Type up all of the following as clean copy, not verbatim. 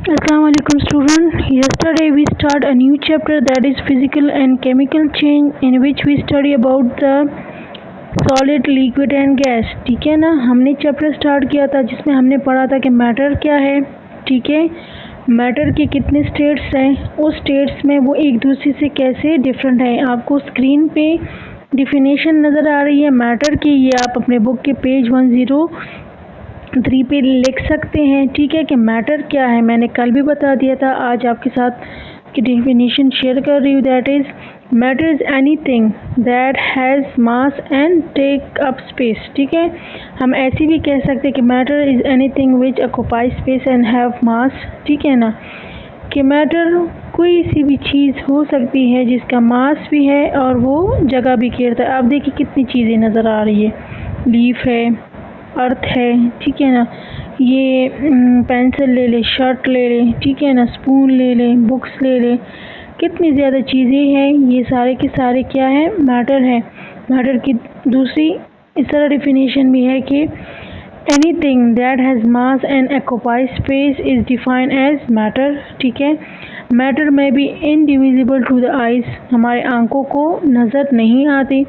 Assalamu alaikum student. Yesterday we start a new chapter that is physical and chemical change in which we study about the solid, liquid and gas. ठीक है ना, हमने chapter start किया था जिसमें हमने पढ़ा था कि मैटर क्या है. ठीक है, मैटर के कितने स्टेट्स हैं, उस स्टेट्स में वो एक दूसरे से कैसे डिफरेंट है. आपको स्क्रीन पे डिफिनेशन नज़र आ रही है मैटर की, ये आप अपने बुक के पेज 103 पे लिख सकते हैं. ठीक है कि मैटर क्या है, मैंने कल भी बता दिया था, आज आपके साथ की डेफिनेशन शेयर कर रही हूँ. That is matter is anything that has mass and take up space. ठीक है, हम ऐसे भी कह सकते हैं कि matter is anything which occupy space and have mass. ठीक है ना, कि मैटर कोई सी भी चीज़ हो सकती है जिसका मास भी है और वो जगह भी घेरता है. आप देखिए कितनी चीज़ें नज़र आ रही है, लीफ है, अर्थ है. ठीक है ना, ये पेंसिल ले ले, शर्ट ले ले, ठीक है ना, स्पून ले ले, बुक्स ले ले, कितनी ज़्यादा चीज़ें हैं. ये सारे के सारे क्या है, मैटर है. मैटर की दूसरी इस तरह डिफिनेशन भी है कि anything that has mass and occupy space is defined as matter. ठीक है, मैटर में भी इनडिविजिबल टू द आइज़, हमारे आंखों को नज़र नहीं आती.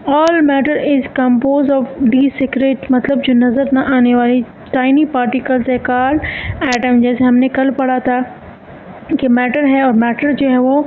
All matter is compose of D secret, मतलब जो नज़र न आने वाली टाइनी पार्टिकल्स है कॉल्ड एटम. जैसे हमने कल पढ़ा था कि मैटर है और मैटर जो है वो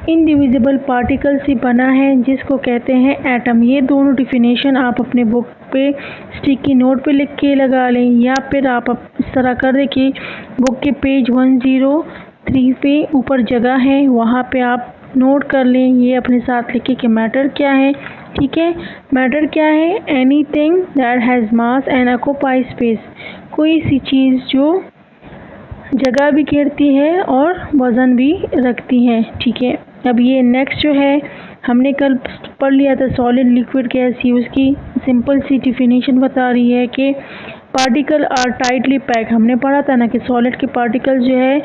इनडिविजिबल पार्टिकल से बना है जिसको कहते हैं एटम. ये दोनों डिफिनेशन आप अपने बुक पे स्टिकी नोट पे लिख के लगा लें, या फिर आप इस तरह कर दें कि बुक के पेज 103 पे ऊपर जगह है, वहाँ पे आप नोट कर लें, ये अपने साथ लिखिए कि मैटर क्या है. ठीक है, मैटर क्या है, anything that has mass and occupy space, कोई सी चीज़ जो जगह भी घेरती है और वज़न भी रखती है. ठीक है, अब ये नेक्स्ट जो है हमने कल पढ़ लिया था सॉलिड, लिक्विड, गैस. उसकी सिंपल सी डिफिनेशन बता रही है कि पार्टिकल आर टाइटली पैक. हमने पढ़ा था ना कि सॉलिड के पार्टिकल जो है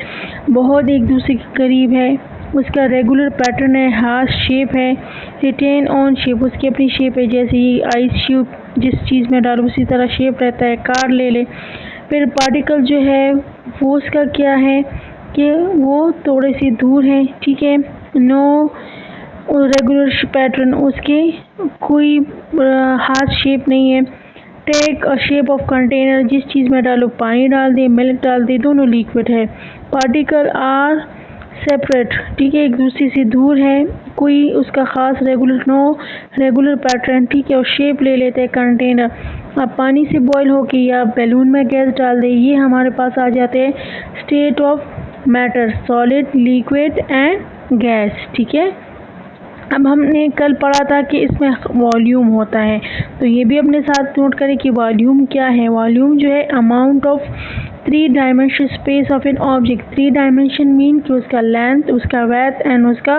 बहुत एक दूसरे के करीब है, उसका रेगुलर पैटर्न है, हाफ शेप है, रिटेन ऑन शेप, उसकी अपनी शेप है. जैसे ही आइस शेप जिस चीज़ में डालो उसी तरह शेप रहता है. कार ले ले, फिर पार्टिकल जो है वो उसका क्या है कि वो थोड़े से दूर है. ठीक है, नो रेगुलर पैटर्न, उसके कोई हाथ शेप नहीं है. Take a shape of container, जिस चीज़ में डालो, पानी डाल दे, मिल्क डाल दे, दोनों लिक्विड है. पार्टिकल आर सेपरेट, ठीक है, एक दूसरे से दूर है, कोई उसका ख़ास रेगुलर पैटर्न. ठीक है, और शेप ले लेते हैं कंटेनर. अब पानी से बॉयल होके या बैलून में गैस डाल दे, ये हमारे पास आ जाते हैं state of matter, solid, liquid and gas. ठीक है, अब हमने कल पढ़ा था कि इसमें वॉल्यूम होता है, तो ये भी अपने साथ नोट करें कि वॉल्यूम क्या है. वॉल्यूम जो है amount of 3 dimension space of an object. 3 dimension mean कि उसका लेंथ, उसका वेथ एंड उसका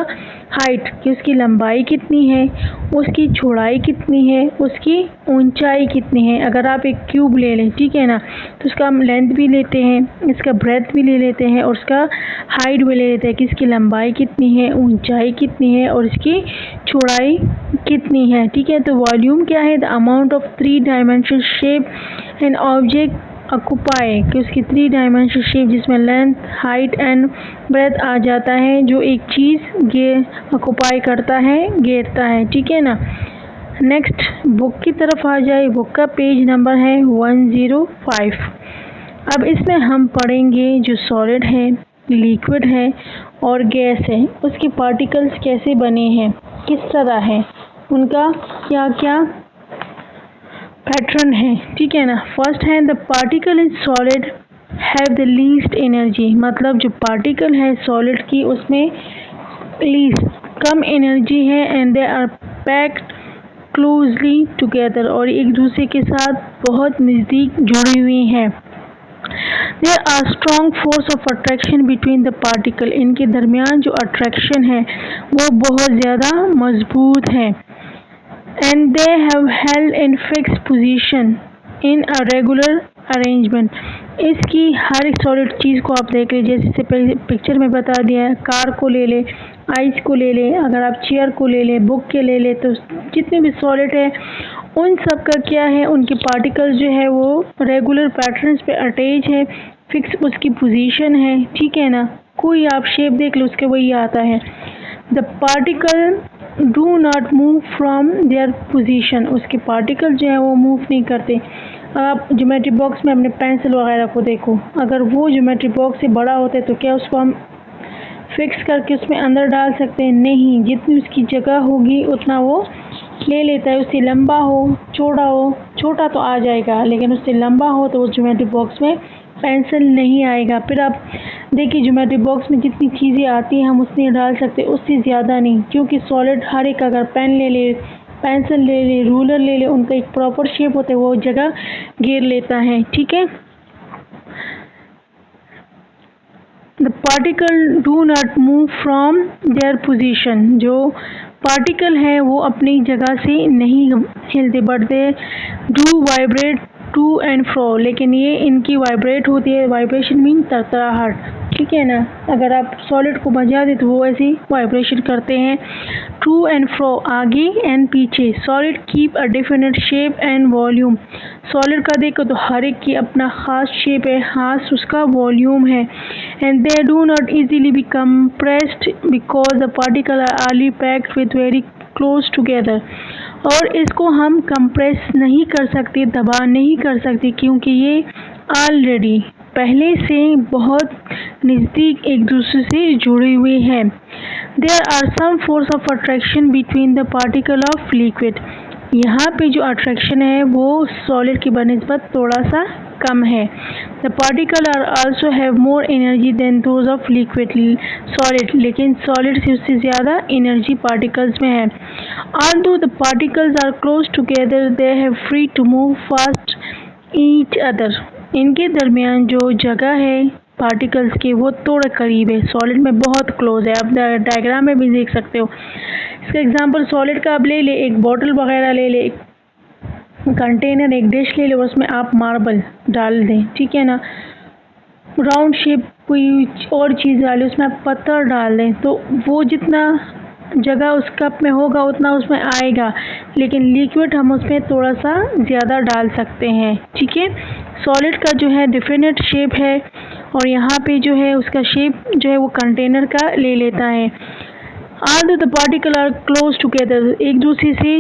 हाइट, कि उसकी लंबाई कितनी है, उसकी चौड़ाई कितनी है, उसकी ऊंचाई कितनी है. अगर आप एक क्यूब ले लें, ठीक है ना, तो उसका हम लेंथ भी लेते हैं, इसका ब्रेथ भी ले लेते हैं और उसका हाइट भी ले लेते हैं कि इसकी लंबाई कितनी है, ऊंचाई कितनी है और इसकी चौड़ाई कितनी है. ठीक है, तो वॉल्यूम क्या है, the amount of 3 dimension shape an object occupy, कि उसकी 3 डायमेंशन शेप जिसमें लेंथ, हाइट एंड ब्रेथ आ जाता है, जो एक चीज़ ऑक्यूपाई करता है, घेरता है. ठीक है ना, नेक्स्ट बुक की तरफ आ जाए. बुक का पेज नंबर है 105. अब इसमें हम पढ़ेंगे जो सॉलिड है, लिक्विड है और गैस है, उसके पार्टिकल्स कैसे बने हैं, किस तरह है, उनका क्या क्या पैटर्न है. ठीक है ना, फर्स्ट है the particle in solid have the least energy, मतलब जो पार्टिकल है सॉलिड की उसमें लीस्ट कम एनर्जी है, and they are packed closely together, और एक दूसरे के साथ बहुत नज़दीक जुड़ी हुई हैं. There are strong force of attraction between the particle, इनके दरमियान जो अट्रैक्शन है वो बहुत ज़्यादा मजबूत है. And they have held in fixed position in a regular arrangement. इसकी हर एक सॉलिड चीज़ को आप देख लीजिए, जैसे पिक्चर में बता दिया है. कार को ले ले, आइस को ले ले, अगर आप चेयर को ले ले, बुक के ले ले, तो जितने भी सॉलिड है उन सब का क्या है, उनके पार्टिकल्स जो है वो रेगुलर पैटर्न्स पे अटैच है, फिक्स उसकी पोजीशन है, ठीक है ना। कोई आप शेप देख लो उसके वही आता है। The particle do not move from their position, उसके पार्टिकल जो है वो मूव नहीं करते। आप ज्योमेट्री बॉक्स में अपने पेंसिल वगैरह को देखो, अगर वो ज्योमेट्री बॉक्स से बड़ा होता है तो क्या उसको हम फिक्स करके उसमें अंदर डाल सकते हैं? नहीं, जितनी उसकी जगह होगी उतना वो ले लेता है। उससे लंबा हो, छोटा तो आ जाएगा, लेकिन उससे लंबा हो तो उस ज्योमेट्री बॉक्स में पेंसिल नहीं आएगा। फिर आप देखिए ज्योमेट्री बॉक्स में जितनी चीज़ें आती हैं हम उतनी डाल सकते हैं, उससे ज़्यादा नहीं, क्योंकि सॉलिड हर एक अगर पेन ले ले, पेंसिल ले ले, रूलर ले ले, उनका एक प्रॉपर शेप होता है, वो जगह घेर लेता है, ठीक है। The particle do not move from their position, जो पार्टिकल है वो अपनी जगह से नहीं हिलते, but they do vibrate to and fro, लेकिन ये इनकी वाइब्रेट होती है। वाइब्रेशन मीन तरतराहट, ठीक है ना। अगर आप सॉलिड को बजा दे तो वो ऐसी वाइब्रेशन करते हैं। टू एंड फ्रो, आगे एंड पीछे। Solid keep a definite shape and volume, solid का देखो तो हर एक की अपना ख़ास शेप है, ख़ास उसका वॉल्यूम है। And they do not easily be compressed because the particle are already packed with very close together, और इसको हम कंप्रेस नहीं कर सकते, दबा नहीं कर सकते, क्योंकि ये ऑलरेडी पहले से बहुत नज़दीक एक दूसरे से जुड़े हुए हैं। There are some force of attraction between the particle of liquid, यहाँ पे जो अट्रैक्शन है वो सॉलिड की बनिस्बत थोड़ा सा कम है। The particle are also have more energy than those of liquid solid, लेकिन सॉलिड से उससे ज़्यादा एनर्जी पार्टिकल्स में है। Although the particles are close together they have free to move fast each other, इनके दरमियान जो जगह है पार्टिकल्स की वो थोड़ा करीब है, सॉलिड में बहुत क्लोज है। आप डायग्राम में भी देख सकते हो। इसका एग्जांपल सॉलिड का आप ले ले, एक बॉटल वगैरह ले ले, एक कंटेनर, एक डिश ले लो, उसमें आप मार्बल डाल दें, ठीक है ना। राउंड शेप कोई और चीज़ डालें, उसमें आप पत्थर डाल दें, तो वो जितना जगह उस कप में होगा उतना उसमें आएगा, लेकिन लिक्विड हम उसमें थोड़ा सा ज़्यादा डाल सकते हैं, ठीक है। सॉलिड का जो है डेफिनेट शेप है, और यहाँ पे जो है उसका शेप जो है वो कंटेनर का ले लेता है। Although the particle are close together, एक दूसरे से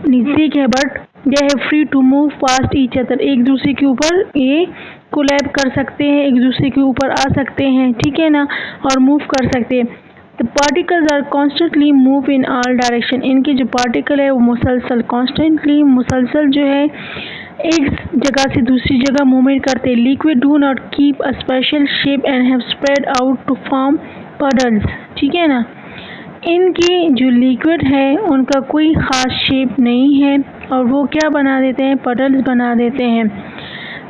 नज़दीक है, but they have free to move past each other, एक दूसरे के ऊपर ये कोलैब कर सकते हैं, एक दूसरे के ऊपर आ सकते हैं, ठीक है ना, और मूव कर सकते हैं। The particles are constantly move in all direction, इनके जो पार्टिकल है वो मुसलसल जो है एक जगह से दूसरी जगह मूवमेंट करते हैं। Liquid do not keep a special shape and have spread out to form puddles, ठीक है ना। इनकी जो लिक्विड है उनका कोई ख़ास शेप नहीं है, और वो क्या बना देते हैं? पडल्स बना देते हैं।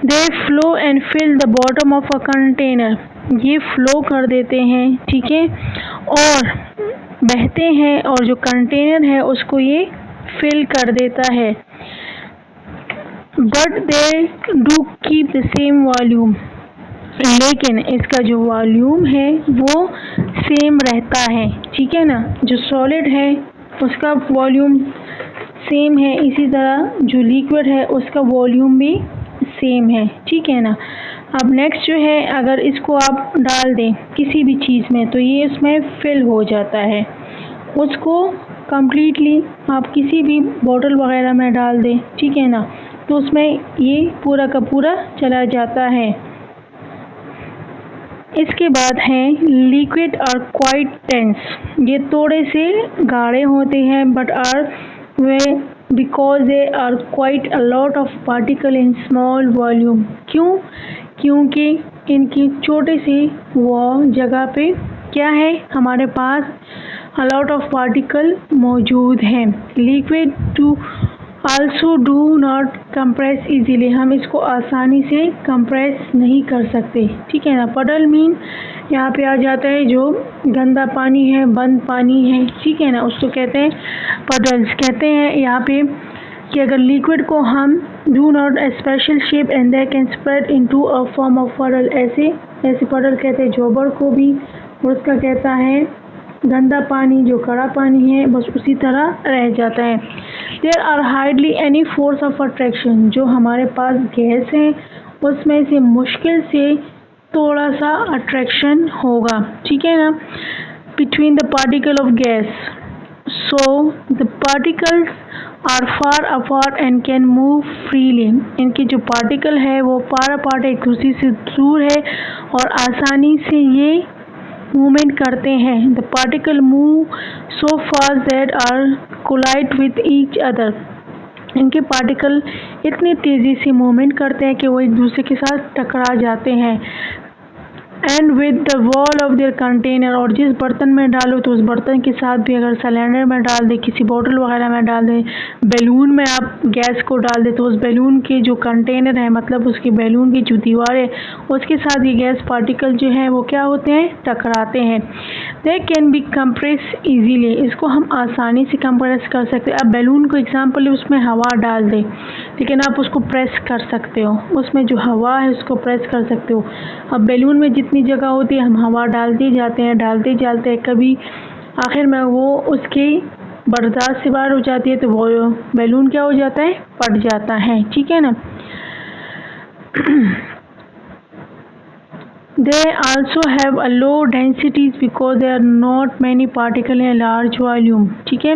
They flow and fill the bottom of a container, ये फ्लो कर देते हैं, ठीक है, और बहते हैं, और जो कंटेनर है उसको ये फिल कर देता है। But they do keep the same volume, लेकिन इसका जो वॉल्यूम है वो सेम रहता है, ठीक है ना। जो सॉलिड है उसका वॉल्यूम सेम है, इसी तरह जो लिक्विड है उसका वॉल्यूम भी सेम है, ठीक है ना। अब नेक्स्ट जो है, अगर इसको आप डाल दें किसी भी चीज़ में तो ये इसमें फिल हो जाता है, उसको कम्प्लीटली आप किसी भी बॉटल वगैरह में डाल दें, ठीक है ना, तो उसमें ये पूरा का पूरा चला जाता है। इसके बाद हैं लिक्विड आर क्वाइट टेंस, ये थोड़े से गाढ़े होते हैं, but are way because they are quite a lot of particle in small volume, क्यों? क्योंकि इनकी छोटे सी वो जगह पे क्या है, हमारे पास अ लॉट ऑफ पार्टिकल मौजूद हैं। Liquid too also do not compress easily, हम इसको आसानी से कंप्रेस नहीं कर सकते, ठीक है ना। पडल मीन यहाँ पे आ जाता है जो गंदा पानी है, बंद पानी है, ठीक है ना, उसको कहते हैं पडल्स। कहते हैं यहाँ पे कि अगर लिक्विड को हम do not a special shape and they can spread into a form of पडल, ऐसे पडल कहते हैं जोबर को भी, और उसका कहता है गंदा पानी जो कड़ा पानी है बस उसी तरह रह जाता है। There are hardly any force of attraction, जो हमारे पास गैस है उसमें से मुश्किल से थोड़ा सा अट्रैक्शन होगा, ठीक है ना, between the particle of gas. So the particles are far apart and can move freely. इनके जो पार्टिकल है वो फार अपार्ट एक दूसरे से दूर है और आसानी से ये मूवमेंट करते हैं। The particle move so fast that are collide with each other. इनके पार्टिकल इतनी तेज़ी से मूवमेंट करते हैं कि वो एक दूसरे के साथ टकरा जाते हैं। And with the wall of their container, और जिस बर्तन में डालो तो उस बर्तन के साथ भी, अगर सिलेंडर में डाल दे, किसी बोतल वगैरह में डाल दे, बैलून में आप गैस को डाल दे, तो उस बैलून के जो कंटेनर है, मतलब उसके बैलून की जो दीवार है, उसके साथ ये गैस पार्टिकल जो है वो क्या होते हैं, टकराते हैं। They can be compress easily, इसको हम आसानी से कंप्रेस कर सकते हैं। अब बैलून को एग्जाम्पल है, उसमें हवा डाल दे, लेकिन आप उसको प्रेस कर सकते हो, उसमें जो हवा है उसको प्रेस कर सकते हो। अब बैलून में जितनी जगह होती है हम हवा डालते जाते हैं, कभी आखिर में वो उसकी बर्दाश्त से बाहर हो जाती है, तो वो बैलून क्या हो जाता है, फट जाता है, ठीक है ना। They also have a low densities because there are not many particles in a large volume, ठीक है।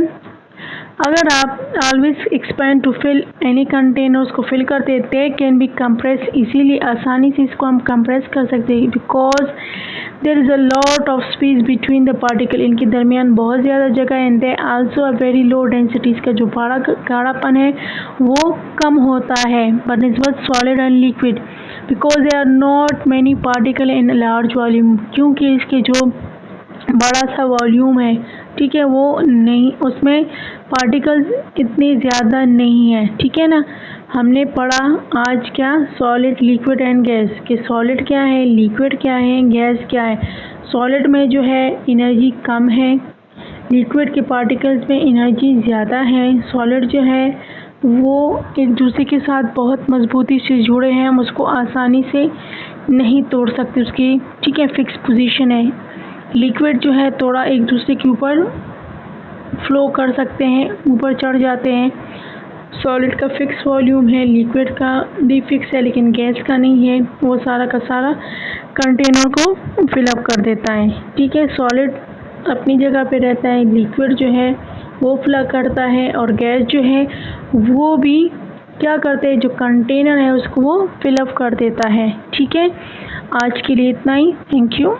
अगर आप always expand to fill any container, उसको fill करते हैं, they can be compressed, इसीलिए आसानी से इसको हम compress कर सकते हैं, because there is a lot of space between the particle, इनके दरमियान बहुत ज़्यादा जगह है। and they also have very low densities, का जो गाढ़ापन है वो कम होता है बनिस्बत solid and liquid, because there are not many particles in a large volume, क्योंकि इसके जो बड़ा सा वॉल्यूम है, ठीक है, वो नहीं, उसमें पार्टिकल्स इतने ज़्यादा नहीं है, ठीक है ना। हमने पढ़ा आज क्या, सॉलिड, लिक्विड एंड गैस, कि सॉलिड क्या है, लिक्विड क्या है, गैस क्या है। सॉलिड में जो है एनर्जी कम है, लिक्विड के पार्टिकल्स में एनर्जी ज़्यादा है। सॉलिड जो है वो एक दूसरे के साथ बहुत मजबूती से जुड़े हैं, हम उसको आसानी से नहीं तोड़ सकते उसकी, ठीक है, फिक्स पोजीशन है। लिक्विड जो है थोड़ा एक दूसरे के ऊपर फ्लो कर सकते हैं, ऊपर चढ़ जाते हैं। सॉलिड का फिक्स वॉल्यूम है, लिक्विड का भी फिक्स है, लेकिन गैस का नहीं है, वो सारा का सारा कंटेनर को फिलअप कर देता है, ठीक है। सॉलिड अपनी जगह पे रहता है, लिक्विड जो है वो फिलअप करता है, और गैस जो है वो भी क्या करते हैं, जो कंटेनर है उसको वो फिलअप कर देता है, ठीक है। आज के लिए इतना ही, थैंक यू।